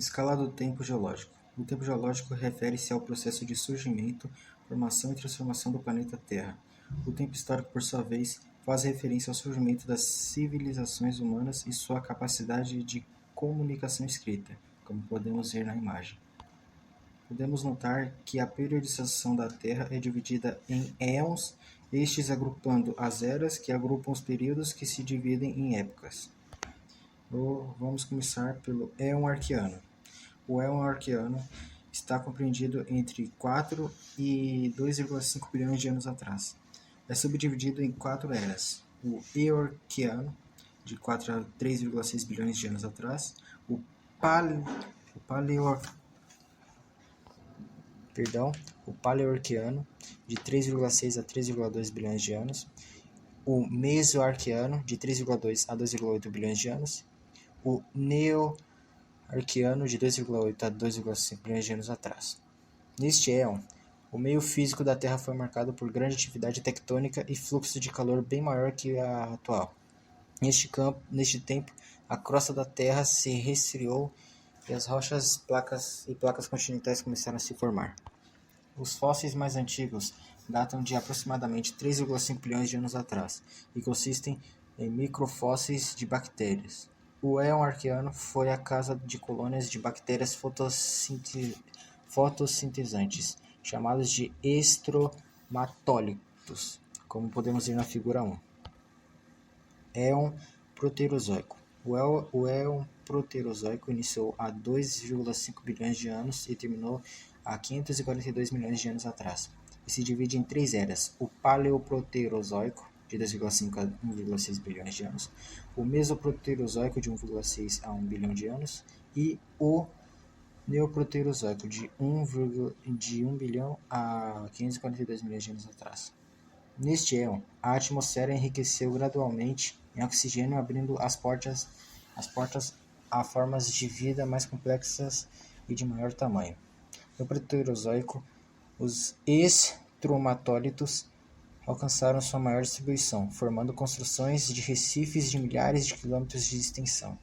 Escala do tempo geológico. O tempo geológico refere-se ao processo de surgimento, formação e transformação do planeta Terra. O tempo histórico, por sua vez, faz referência ao surgimento das civilizações humanas e sua capacidade de comunicação escrita, como podemos ver na imagem. Podemos notar que a periodização da Terra é dividida em éons, estes agrupando as eras, que agrupam os períodos que se dividem em épocas. Vamos começar pelo éon arqueano. O éon arqueano está compreendido entre 4 e 2,5 bilhões de anos atrás. É subdividido em 4 eras: o eoarqueano, de 4 a 3,6 bilhões de anos atrás, o paleoarqueano, de 3,6 a 3,2 bilhões de anos, o mesoarqueano, de 3,2 a 2,8 bilhões de anos, o neoarqueano, de 2,8 a 2,5 bilhões de anos atrás. Neste éon, o meio físico da Terra foi marcado por grande atividade tectônica e fluxo de calor bem maior que a atual. Neste tempo, a crosta da Terra se resfriou e as rochas e placas continentais começaram a se formar. Os fósseis mais antigos datam de aproximadamente 3,5 bilhões de anos atrás e consistem em microfósseis de bactérias. O éon arqueano foi a casa de colônias de bactérias fotossintetizantes, chamadas de estromatólitos, como podemos ver na figura 1. Éon proterozoico. O éon proterozoico iniciou há 2,5 bilhões de anos e terminou há 542 milhões de anos atrás, e se divide em 3 eras: o paleoproterozoico, de 2,5 a 1,6 bilhões de anos, o mesoproterozoico, de 1,6 a 1 bilhão de anos, e o neoproterozoico, de 1 bilhão a 542 milhões de anos atrás. Neste éon, a atmosfera enriqueceu gradualmente em oxigênio, abrindo as portas a formas de vida mais complexas e de maior tamanho. No Proterozoico, os estromatólitos alcançaram sua maior distribuição, formando construções de recifes de milhares de quilômetros de extensão.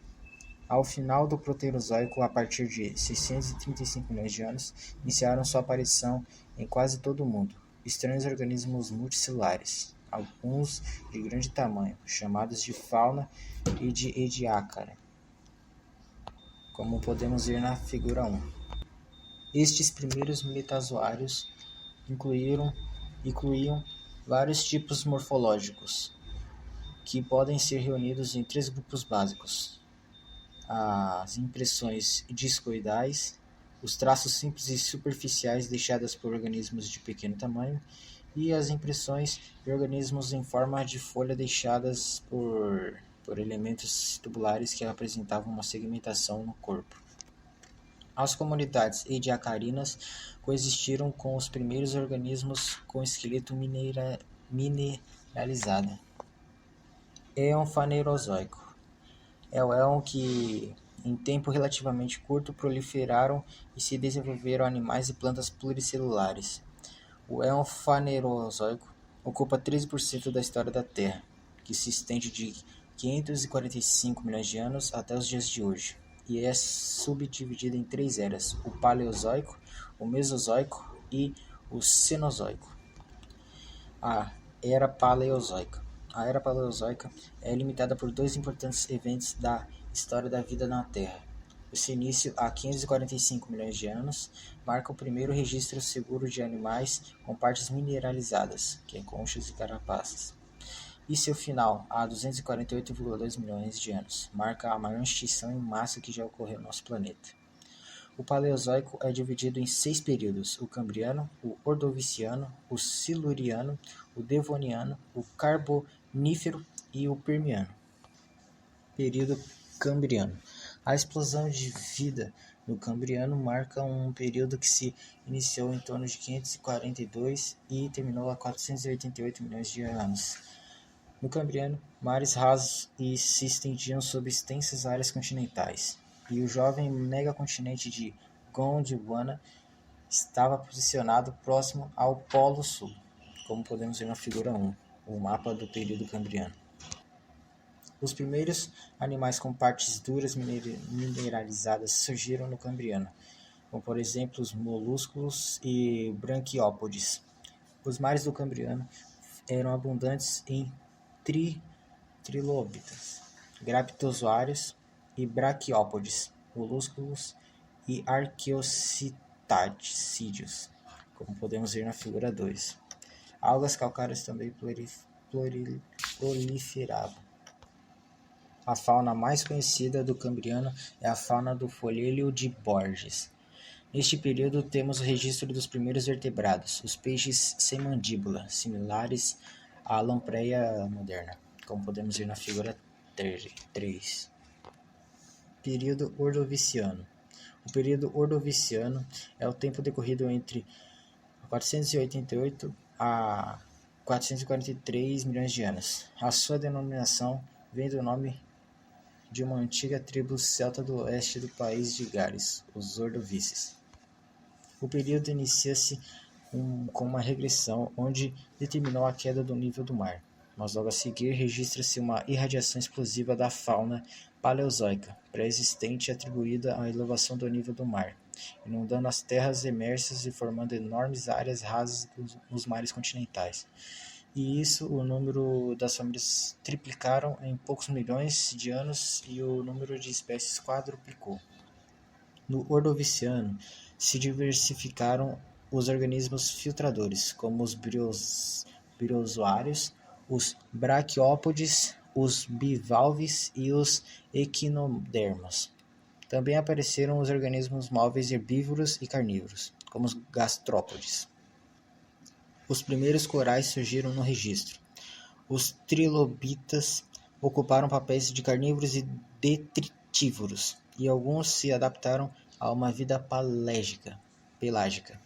Ao final do Proterozoico, a partir de 635 milhões de anos, iniciaram sua aparição em quase todo o mundo estranhos organismos multicelulares, alguns de grande tamanho, chamados de fauna e de ediacara, como podemos ver na figura 1. Estes primeiros metazoários incluíam vários tipos morfológicos, que podem ser reunidos em 3 grupos básicos: as impressões discoidais, os traços simples e superficiais deixadas por organismos de pequeno tamanho, e as impressões de organismos em forma de folha deixadas por elementos tubulares que apresentavam uma segmentação no corpo. As comunidades ediacarinas coexistiram com os primeiros organismos com esqueleto mineralizado. Éon fanerozoico. É o éon que, em tempo relativamente curto, proliferaram e se desenvolveram animais e plantas pluricelulares. O éon fanerozoico ocupa 13% da história da Terra, que se estende de 545 milhões de anos até os dias de hoje, e é subdividido em 3 eras: o Paleozoico, o Mesozoico e o Cenozoico. A Era Paleozoica. A Era Paleozoica é limitada por 2 importantes eventos da história da vida na Terra. O seu início, há 545 milhões de anos, marca o primeiro registro seguro de animais com partes mineralizadas, que é conchas e carapaças. E seu final, há 248,2 milhões de anos, marca a maior extinção em massa que já ocorreu no nosso planeta. O Paleozoico é dividido em 6 períodos: o Cambriano, o Ordoviciano, o Siluriano, o Devoniano, o Carbonífero e o Permiano. Período Cambriano. A explosão de vida no Cambriano marca um período que se iniciou em torno de 542 e terminou há 488 milhões de anos. No Cambriano, mares rasos se estendiam sobre extensas áreas continentais, e o jovem megacontinente de Gondwana estava posicionado próximo ao Polo Sul, como podemos ver na figura 1, o mapa do período Cambriano. Os primeiros animais com partes duras mineralizadas surgiram no Cambriano, como por exemplo os molúsculos e branquiópodes. Os mares do Cambriano eram abundantes em trilóbitas, graptozoários e braquiópodes, molúsculos e arqueocitacídeos, como podemos ver na figura 2. Algas calcárias também proliferavam. A fauna mais conhecida do Cambriano é a fauna do folhelo de Borges. Neste período temos o registro dos primeiros vertebrados, os peixes sem mandíbula, similares à lampreia moderna, como podemos ver na figura 3. Período Ordoviciano. O período Ordoviciano é o tempo decorrido entre 488 a 443 milhões de anos. A sua denominação vem do nome de uma antiga tribo celta do oeste do país de Gales, os Ordovícios. O período inicia-se com uma regressão onde determinou a queda do nível do mar, mas logo a seguir registra-se uma irradiação explosiva da fauna paleozoica pré-existente atribuída à elevação do nível do mar, inundando as terras emersas e formando enormes áreas rasas nos mares continentais. E isso, o número das famílias triplicaram em poucos milhões de anos e o número de espécies quadruplicou. No Ordoviciano, se diversificaram os organismos filtradores, como os briozoários, os braquiópodes, os bivalves e os equinodermos. Também apareceram os organismos móveis herbívoros e carnívoros, como os gastrópodes. Os primeiros corais surgiram no registro. Os trilobitas ocuparam papéis de carnívoros e detritívoros, e alguns se adaptaram a uma vida pelágica.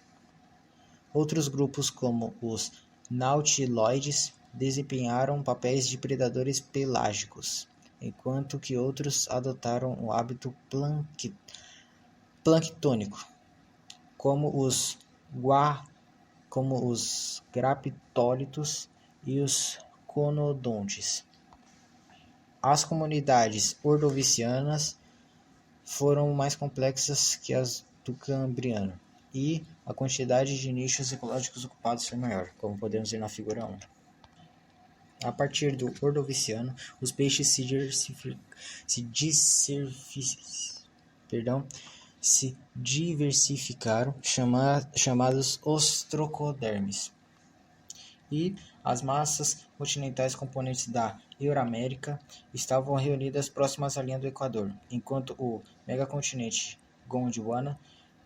Outros grupos, como os nautiloides, desempenharam papéis de predadores pelágicos, enquanto que outros adotaram o hábito planctônico, como os graptólitos e os conodontes. As comunidades ordovicianas foram mais complexas que as do Cambriano, e a quantidade de nichos ecológicos ocupados foi maior, como podemos ver na figura 1. A partir do Ordoviciano, os peixes se diversificaram, chamados ostrocodermes, e as massas continentais componentes da Euramérica estavam reunidas próximas à linha do Equador, enquanto o megacontinente Gondwana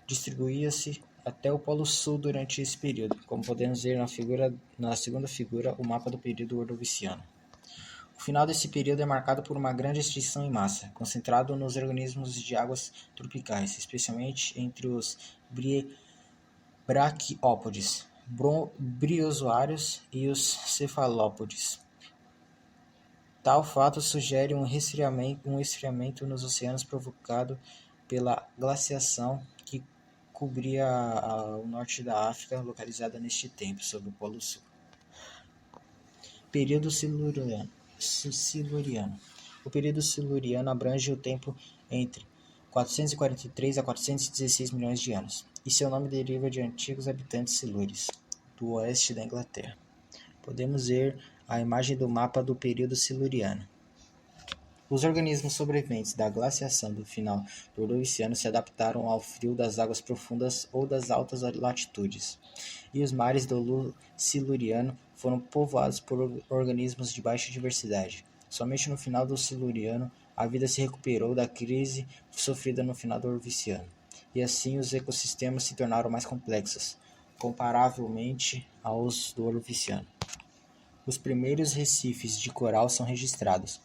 distribuía-se até o Polo Sul durante esse período, como podemos ver na segunda figura, o mapa do período Ordoviciano. O final desse período é marcado por uma grande extinção em massa, concentrado nos organismos de águas tropicais, especialmente entre os braquiópodes, briozoários e os cefalópodes. Tal fato sugere um esfriamento nos oceanos provocado pela glaciação que cobria o norte da África, localizada neste tempo, sob o Polo Sul. Período Siluriano. O período siluriano abrange o tempo entre 443 a 416 milhões de anos, e seu nome deriva de antigos habitantes silures, do oeste da Inglaterra. Podemos ver a imagem do mapa do período siluriano. Os organismos sobreviventes da glaciação do final do Ordoviciano se adaptaram ao frio das águas profundas ou das altas latitudes, e os mares do Siluriano foram povoados por organismos de baixa diversidade. Somente no final do Siluriano a vida se recuperou da crise sofrida no final do Ordoviciano, e assim os ecossistemas se tornaram mais complexos, comparavelmente aos do Ordoviciano. Os primeiros recifes de coral são registrados.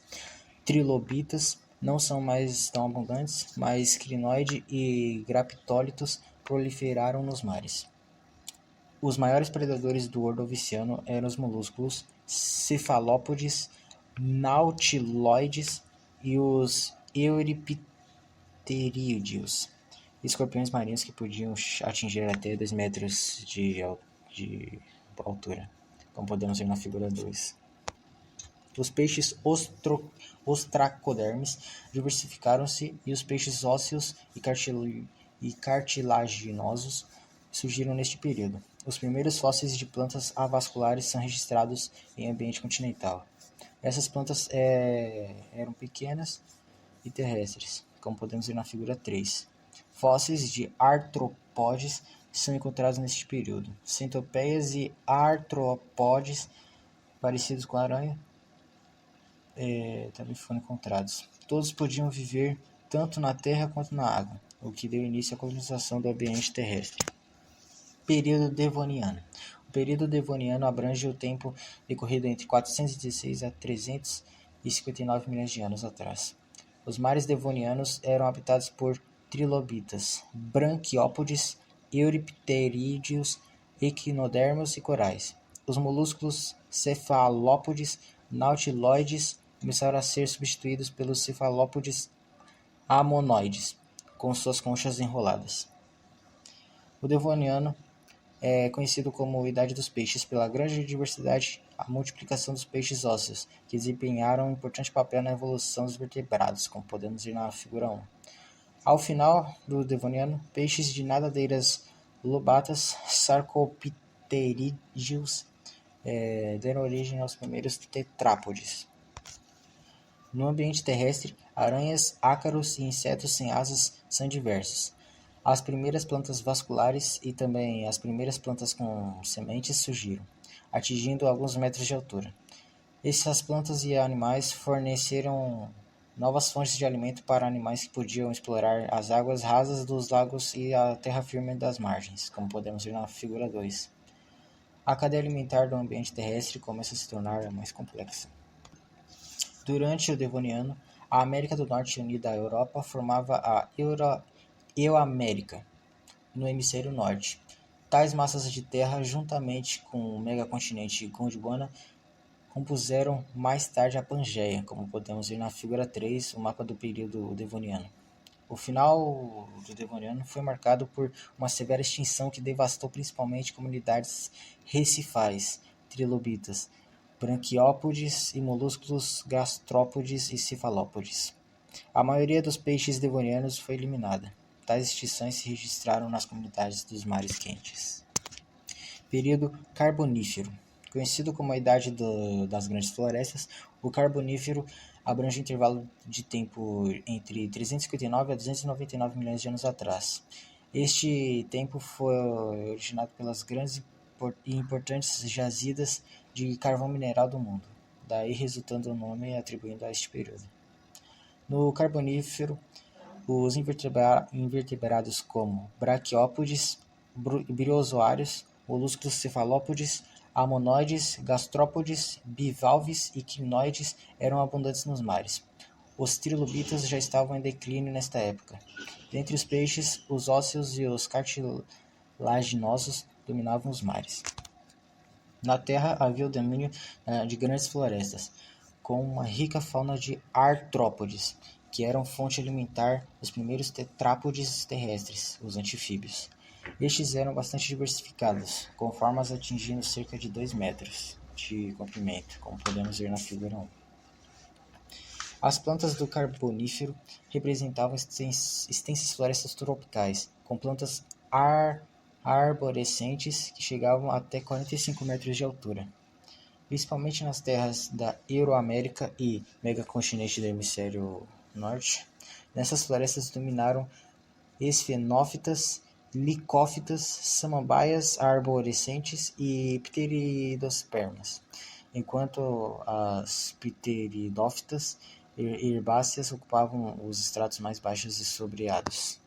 Trilobitas não são mais tão abundantes, mas crinoide e graptólitos proliferaram nos mares. Os maiores predadores do Ordoviciano eram os molúsculos, cefalópodes, nautiloides e os euripterídeos, escorpiões marinhos que podiam atingir até 2 metros de altura, como podemos ver na figura 2. Os peixes ostracodermes diversificaram-se e os peixes ósseos e cartilaginosos surgiram neste período. Os primeiros fósseis de plantas avasculares são registrados em ambiente continental. Essas plantas eram pequenas e terrestres, como podemos ver na figura 3. Fósseis de artrópodes são encontrados neste período. Centopeias e artrópodes parecidos com a aranha também foram encontrados. Todos podiam viver tanto na terra quanto na água, o que deu início à colonização do ambiente terrestre. Período Devoniano. O período Devoniano abrange o tempo decorrido entre 416 a 359 milhões de anos atrás. Os mares devonianos eram habitados por trilobitas, branquiópodes, euripterídeos, equinodermos e corais. Os molúsculos cefalópodes nautiloides começaram a ser substituídos pelos cefalópodes amonoides, com suas conchas enroladas. O Devoniano é conhecido como Idade dos Peixes pela grande diversidade e multiplicação dos peixes ósseos, que desempenharam um importante papel na evolução dos vertebrados, como podemos ver na figura 1. Ao final do Devoniano, peixes de nadadeiras lobatas, sarcopterídeos, deram origem aos primeiros tetrápodes. No ambiente terrestre, aranhas, ácaros e insetos sem asas são diversos. As primeiras plantas vasculares e também as primeiras plantas com sementes surgiram, atingindo alguns metros de altura. Essas plantas e animais forneceram novas fontes de alimento para animais que podiam explorar as águas rasas dos lagos e a terra firme das margens, como podemos ver na figura 2. A cadeia alimentar do ambiente terrestre começa a se tornar mais complexa. Durante o Devoniano, a América do Norte unida à Europa formava a Euamérica, no hemisfério norte. Tais massas de terra, juntamente com o megacontinente Gondwana, compuseram mais tarde a Pangeia, como podemos ver na figura 3, o mapa do período Devoniano. O final do Devoniano foi marcado por uma severa extinção que devastou principalmente comunidades recifais, trilobitas, branquiópodes e molúsculos gastrópodes e cefalópodes. A maioria dos peixes devonianos foi eliminada. Tais extinções se registraram nas comunidades dos mares quentes. Período Carbonífero. Conhecido como a Idade das Grandes Florestas, o Carbonífero abrange um intervalo de tempo entre 359 a 299 milhões de anos atrás. Este tempo foi originado pelas grandes e importantes jazidas de carvão mineral do mundo, daí resultando o nome atribuído a este período. No Carbonífero, os invertebrados como braquiópodes, briozoários, molúsculos cefalópodes, amonoides, gastrópodes, bivalves e quinoides eram abundantes nos mares. Os trilobitas já estavam em declínio nesta época. Dentre os peixes, os ósseos e os cartilaginosos dominavam os mares. Na Terra havia o domínio de grandes florestas, com uma rica fauna de artrópodes, que eram fonte alimentar dos primeiros tetrápodes terrestres, os anfíbios. Estes eram bastante diversificados, com formas atingindo cerca de 2 metros de comprimento, como podemos ver na figura 1. As plantas do Carbonífero representavam extensas florestas tropicais, com plantas arborescentes que chegavam até 45 metros de altura. Principalmente nas terras da Euroamérica e megacontinente do hemisfério norte, nessas florestas dominaram esfenófitas, licófitas, samambaias arborescentes e pteridospermas, enquanto as pteridófitas herbáceas ocupavam os estratos mais baixos e sombreados.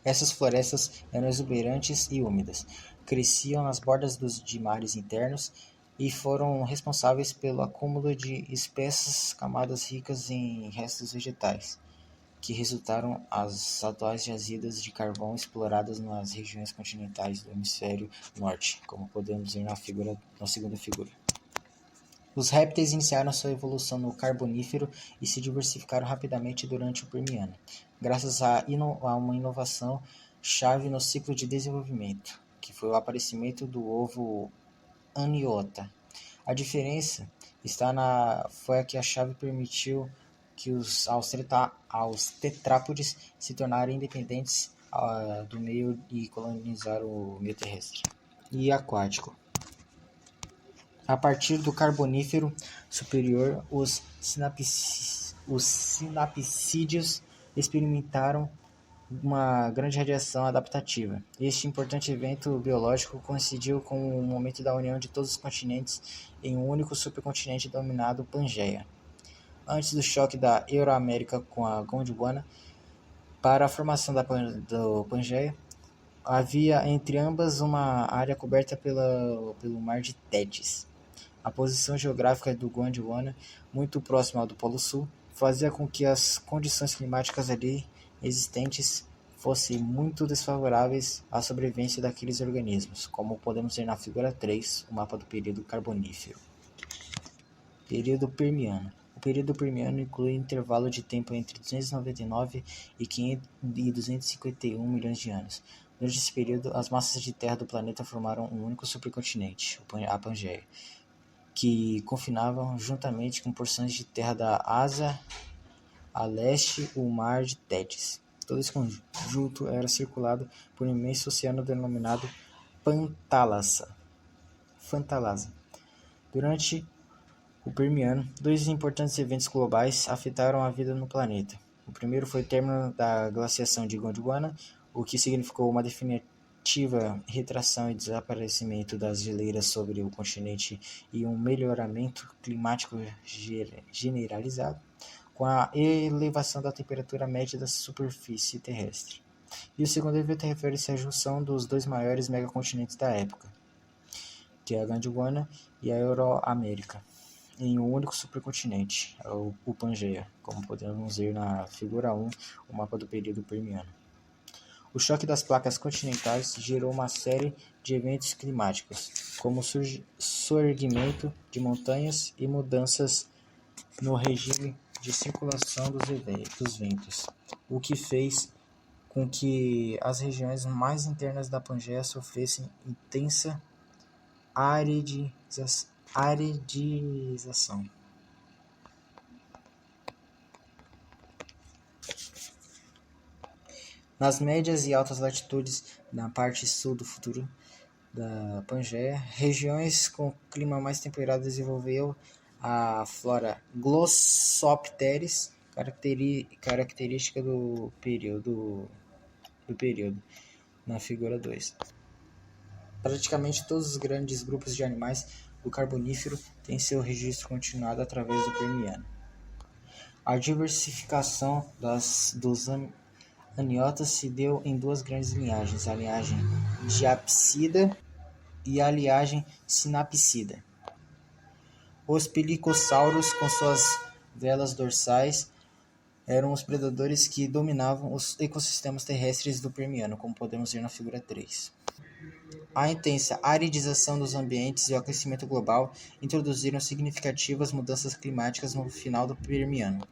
Essas florestas eram exuberantes e úmidas, cresciam nas bordas de mares internos e foram responsáveis pelo acúmulo de espessas camadas ricas em restos vegetais, que resultaram as atuais jazidas de carvão exploradas nas regiões continentais do hemisfério norte, como podemos ver na segunda figura. Os répteis iniciaram sua evolução no Carbonífero e se diversificaram rapidamente durante o Permiano, graças a uma inovação chave no ciclo de desenvolvimento, que foi o aparecimento do ovo aniota. A diferença foi a que a chave permitiu que aos tetrápodes se tornarem independentes do meio e colonizar o meio terrestre e aquático. A partir do Carbonífero superior, os sinapsídeos experimentaram uma grande radiação adaptativa. Este importante evento biológico coincidiu com o momento da união de todos os continentes em um único supercontinente denominado Pangeia. Antes do choque da Euroamérica com a Gondwana, para a formação do Pangeia, havia entre ambas uma área coberta pelo Mar de Tétis. A posição geográfica do Gondwana, muito próxima ao do Polo Sul, fazia com que as condições climáticas ali existentes fossem muito desfavoráveis à sobrevivência daqueles organismos, como podemos ver na figura 3, o mapa do período Carbonífero. Período Permiano. O período Permiano inclui um intervalo de tempo entre 299 e 251 milhões de anos. Durante esse período, as massas de terra do planeta formaram um único supercontinente, a Pangeia, que confinavam juntamente com porções de terra da Ásia a leste o Mar de Tétis. Todo esse conjunto era circulado por um imenso oceano denominado Fantalasa. Durante o Permiano, dois importantes eventos globais afetaram a vida no planeta. O primeiro foi o término da glaciação de Gondwana, o que significou uma definitiva retração e desaparecimento das geleiras sobre o continente e um melhoramento climático generalizado, com a elevação da temperatura média da superfície terrestre. E o segundo evento refere-se à junção dos dois maiores megacontinentes da época, que é a Gondwana e a Euroamérica, em um único supercontinente, o Pangeia, como podemos ver na figura 1, o mapa do período Permiano. O choque das placas continentais gerou uma série de eventos climáticos, como o surgimento de montanhas e mudanças no regime de circulação dos ventos, o que fez com que as regiões mais internas da Pangeia sofressem intensa aridização. Nas médias e altas latitudes, na parte sul do futuro da Pangeia, regiões com clima mais temperado desenvolveu a flora Glossopteris, característica do período, na figura 2. Praticamente todos os grandes grupos de animais do Carbonífero têm seu registro continuado através do Permiano. A diversificação dos aniotas se deu em duas grandes linhagens, a linhagem diapsida e a linhagem sinapsida. Os pelicossauros, com suas velas dorsais, eram os predadores que dominavam os ecossistemas terrestres do Permiano, como podemos ver na figura 3. A intensa aridização dos ambientes e o aquecimento global introduziram significativas mudanças climáticas no final do Permiano.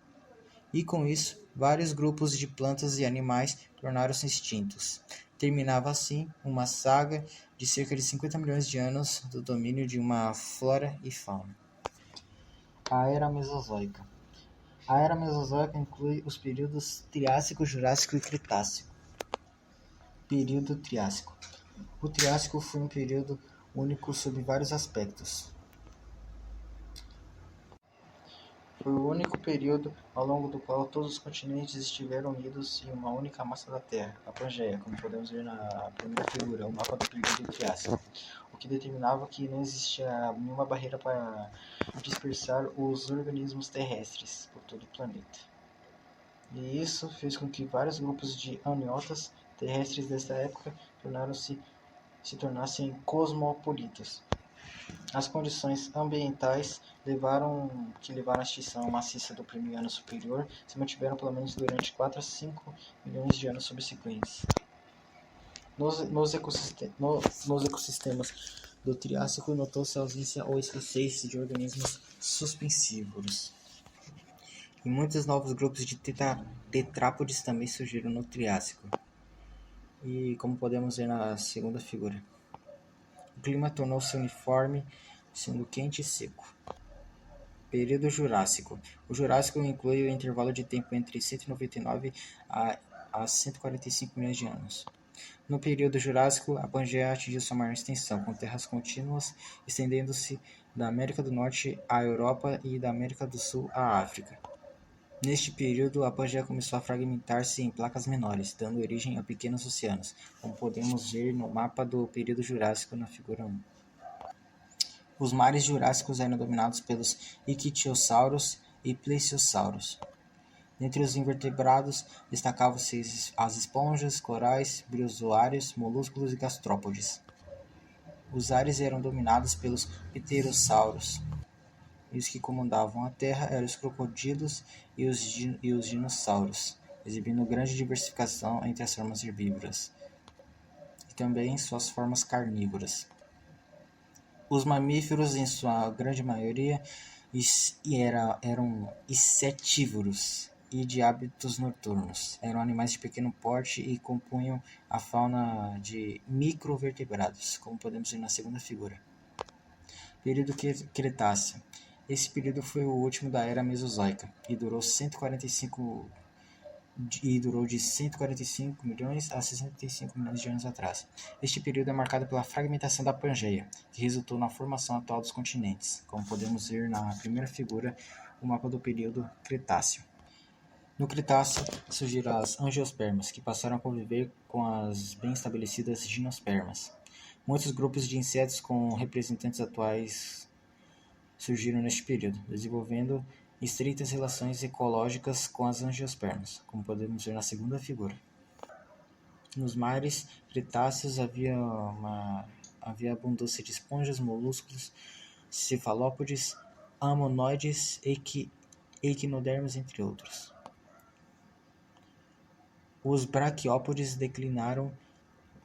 E com isso, vários grupos de plantas e animais tornaram-se extintos. Terminava assim uma saga de cerca de 50 milhões de anos do domínio de uma flora e fauna. A Era Mesozoica. A Era Mesozoica inclui os períodos Triássico, Jurássico e Cretácico. Período Triássico. O Triássico foi um período único sob vários aspectos. Foi o único período ao longo do qual todos os continentes estiveram unidos em uma única massa da Terra, a Pangeia, como podemos ver na primeira figura, o mapa do período Triássico, o que determinava que não existia nenhuma barreira para dispersar os organismos terrestres por todo o planeta. E isso fez com que vários grupos de amniotas terrestres desta época se tornassem cosmopolitas. As condições ambientais levaram à extinção maciça do Permiano superior se mantiveram pelo menos durante 4 a 5 milhões de anos subsequentes. Nos ecossistemas do Triássico notou-se a ausência ou escassez de organismos suspensívoros. E muitos novos grupos de tetrápodes também surgiram no Triássico. E como podemos ver na segunda figura, o clima tornou-se uniforme, sendo quente e seco. Período Jurássico. O Jurássico inclui o intervalo de tempo entre 199 a 145 milhões de anos. No período Jurássico, a Pangeia atingiu sua maior extensão, com terras contínuas estendendo-se da América do Norte à Europa e da América do Sul à África. Neste período, a Pangeia começou a fragmentar-se em placas menores, dando origem a pequenos oceanos, como podemos ver no mapa do período Jurássico na figura 1. Os mares jurássicos eram dominados pelos ictiossauros e plesiosauros. Dentre os invertebrados, destacavam-se as esponjas, corais, briozoários, molúsculos e gastrópodes. Os ares eram dominados pelos pterossauros, e os que comandavam a terra eram os crocodilos e os dinossauros, exibindo grande diversificação entre as formas herbívoras e também suas formas carnívoras. Os mamíferos, em sua grande maioria, eram insetívoros e de hábitos noturnos. Eram animais de pequeno porte e compunham a fauna de microvertebrados, como podemos ver na segunda figura. Período Cretáceo. Esse período foi o último da Era Mesozoica e durou de 145 milhões a 65 milhões de anos atrás. Este período é marcado pela fragmentação da Pangeia, que resultou na formação atual dos continentes, como podemos ver na primeira figura, o mapa do período Cretáceo. No Cretáceo, surgiram as angiospermas, que passaram a conviver com as bem estabelecidas gimnospermas. Muitos grupos de insetos com representantes atuais surgiram neste período, desenvolvendo estreitas relações ecológicas com as angiospermas, como podemos ver na segunda figura. Nos mares cretáceos havia abundância de esponjas, molluscos, cefalópodes, ammonoides, equinodermos, entre outros. Os braquiópodes declinaram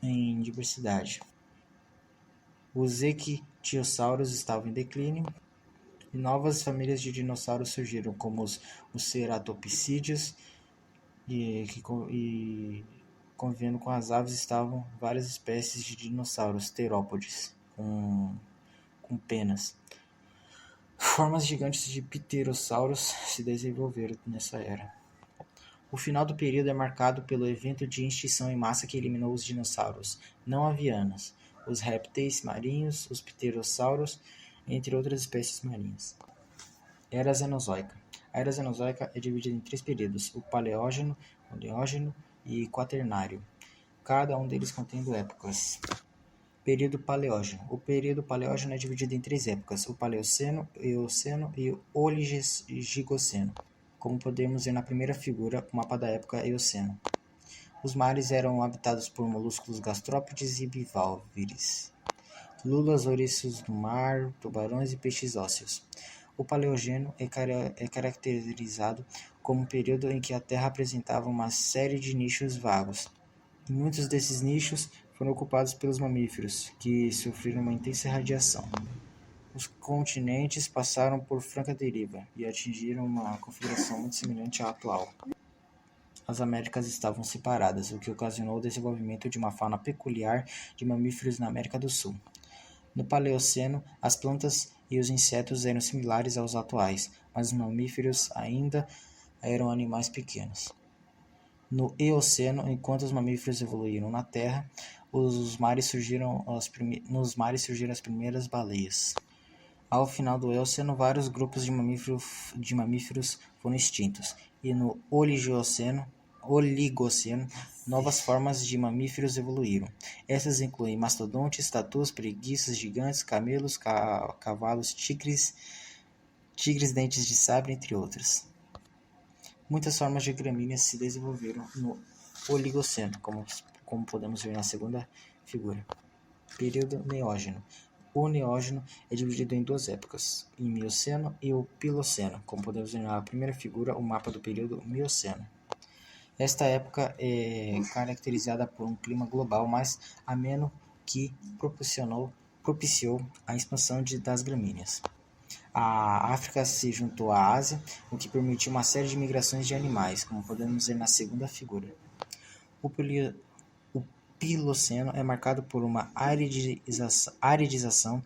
em diversidade. Os ictiossauros estavam em declínio, e novas famílias de dinossauros surgiram, como os ceratopsídeos, e convivendo com as aves estavam várias espécies de dinossauros terópodes, com penas. Formas gigantes de pterossauros se desenvolveram nessa era. O final do período é marcado pelo evento de extinção em massa que eliminou os dinossauros não avianos, os répteis marinhos, os pterossauros, entre outras espécies marinhas. Era Cenozoica. A Era Cenozoica é dividida em 3 períodos: o Paleógeno, o Neógeno e Quaternário, cada um deles contendo épocas. Período Paleógeno. O período Paleógeno é dividido em 3 épocas: o Paleoceno, o Eoceno e o Oligoceno, como podemos ver na primeira figura, o mapa da época Eoceno. Os mares eram habitados por molúsculos gastrópodes e bivalves, lulas, ouriços do mar, tubarões e peixes ósseos. O Paleogeno é caracterizado como um período em que a Terra apresentava uma série de nichos vagos. E muitos desses nichos foram ocupados pelos mamíferos, que sofreram uma intensa radiação. Os continentes passaram por franca deriva e atingiram uma configuração muito semelhante à atual. As Américas estavam separadas, o que ocasionou o desenvolvimento de uma fauna peculiar de mamíferos na América do Sul. No Paleoceno, as plantas e os insetos eram similares aos atuais, mas os mamíferos ainda eram animais pequenos. No Eoceno, enquanto os mamíferos evoluíram na Terra, nos mares surgiram as primeiras baleias. Ao final do Eoceno, vários grupos de mamíferos foram extintos, e no Oligoceno, novas formas de mamíferos evoluíram. Essas incluem mastodontes, tatus, preguiças gigantes, camelos, cavalos, tigres, dentes de sabre, entre outras. Muitas formas de gramíneas se desenvolveram no Oligoceno, como podemos ver na segunda figura. Período Neógeno. O Neógeno é dividido em 2 épocas, o Mioceno e o Piloceno, como podemos ver na primeira figura, o mapa do período Mioceno. Esta época é caracterizada por um clima global mais ameno que propiciou a expansão das gramíneas. A África se juntou à Ásia, o que permitiu uma série de migrações de animais, como podemos ver na segunda figura. O Piloceno é marcado por uma aridização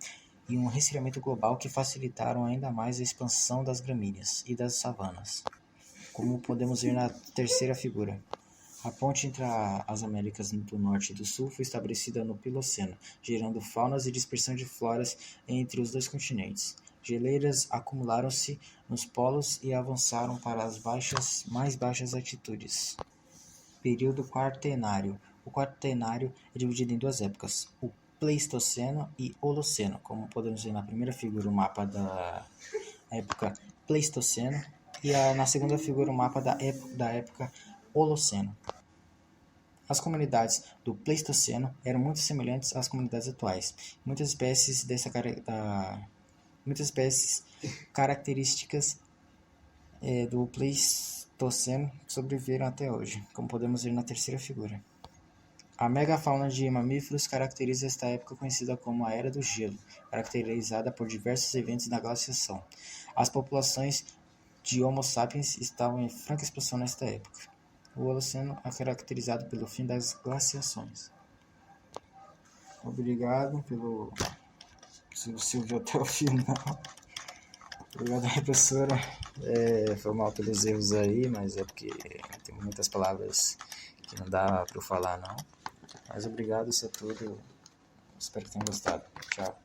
e um resfriamento global que facilitaram ainda mais a expansão das gramíneas e das savanas, como podemos ver na terceira figura. A ponte entre as Américas do Norte e do Sul foi estabelecida no Piloceno, gerando faunas e dispersão de floras entre os dois continentes. Geleiras acumularam-se nos polos e avançaram para as mais baixas altitudes. Período Quaternário. O Quaternário é dividido em duas épocas, o Pleistoceno e Holoceno. Como podemos ver na primeira figura, o mapa da época Pleistoceno e na segunda figura, o mapa da época Holoceno. As comunidades do Pleistoceno eram muito semelhantes às comunidades atuais. Muitas espécies características do Pleistoceno sobreviveram até hoje, como podemos ver na terceira figura. A megafauna de mamíferos caracteriza esta época conhecida como a Era do Gelo, caracterizada por diversos eventos da glaciação. As populações de Homo sapiens estavam em franca expansão nesta época. O Holoceno é caracterizado pelo fim das glaciações. Obrigado pelo Silvio até o final. Obrigado aí, professora. Foi mal pelos erros aí, mas é porque tem muitas palavras que não dá para eu falar, não. Mas obrigado, isso é tudo. Espero que tenham gostado. Tchau.